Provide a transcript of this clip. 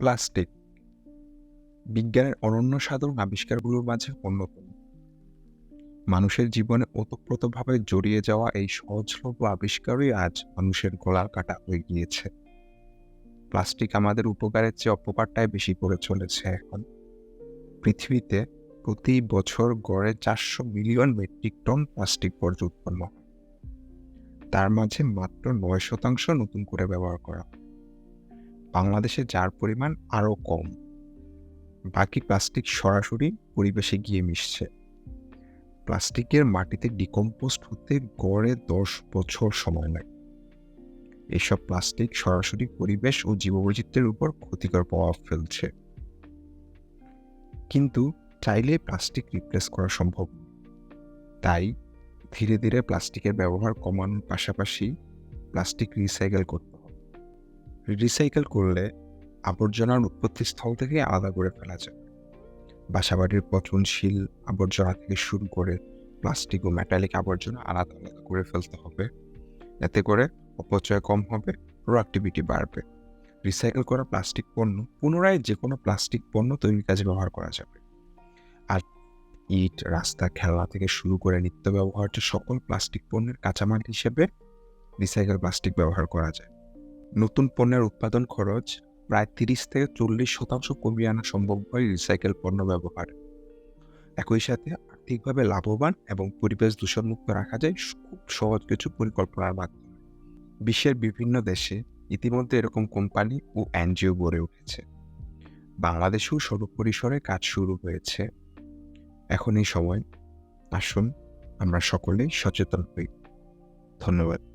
Plastic বিজ্ঞানের অনন্য সাধারণ আবিষ্কারগুলোর মাঝে অন্যতম। মানুষের জীবনে ওতপ্রোতভাবে জড়িয়ে যাওয়া এই সহজলভ্য আবিষ্কারই আজ মানুষের গলার কাটা হয়ে গিয়েছে। প্লাস্টিক আমাদের উপকারের চেয়ে অপকারটাই বেশি করে চলেছে এখন। পৃথিবীতে প্রতি বছর গড়ে 400 মিলিয়ন মেট্রিক টন প্লাস্টিক বর্জ্য উৎপন্ন হয়। তার মাঝে মাত্র 9% নতুন করে ব্যবহার করা হয়। বাংলাদেশে যার পরিমাণ আরও কম। বাকি প্লাস্টিক সরাসরি পরিবেশে গিয়ে মিশছে। প্লাস্টিকের মাটিতে ডিকম্পোস্ট হতে গড়ে 10 বছর সময় লাগে। এসব প্লাস্টিক সরাসরি পরিবেশ ও জীববৈচিত্র্যের উপর ক্ষতিকর প্রভাব ফেলছে। কিন্তু চাইলে প্লাস্টিক রিপ্লেস করা সম্ভব। তাই ধীরে ধীরে প্লাস্টিকের ব্যবহার কমানোর পাশাপাশি প্লাস্টিক রিসাইকেল করতে হবে। রিসাইকেল করলে আবর্জনার উৎপত্তিস্থল থেকে আলাদা করে ফেলা যায়। বাসাবাড়ির পচনশীল আবর্জনা থেকে শুরু করে প্লাস্টিক ও মেটালিক আবর্জনা আলাদা আলাদা করে ফেলতে হবে। এতে করে অপচয় কম হবে, প্রোডাক্টিভিটি বাড়বে। রিসাইকেল করা প্লাস্টিক পণ্য পুনরায় যে কোনো প্লাস্টিক পণ্য তৈরির কাজে ব্যবহার করা যাবে। আর ইট, রাস্তা, খেলনা থেকে শুরু করে নিত্য ব্যবহার্য সকল প্লাস্টিক পণ্যের কাঁচামাল হিসেবে রিসাইকেল প্লাস্টিক ব্যবহার করা যায়। নতুন পণ্যের উৎপাদন খরচ প্রায় 30 থেকে 40% কমিয়ে আনা সম্ভব হয় রিসাইকেল পণ্য ব্যবহার। একই সাথে আর্থিকভাবে লাভবান এবং পরিবেশ দূষণমুক্ত রাখা যায় খুব সহজ কিছু পরিকল্পনার মাধ্যমে। বিশ্বের বিভিন্ন দেশে ইতিমধ্যে এরকম কোম্পানি ও এনজিও গড়ে উঠেছে। বাংলাদেশেও সর্বপরিসরে কাজ শুরু হয়েছে। এখন এই সময় আসুন আমরা সকলেই সচেতন হই। ধন্যবাদ।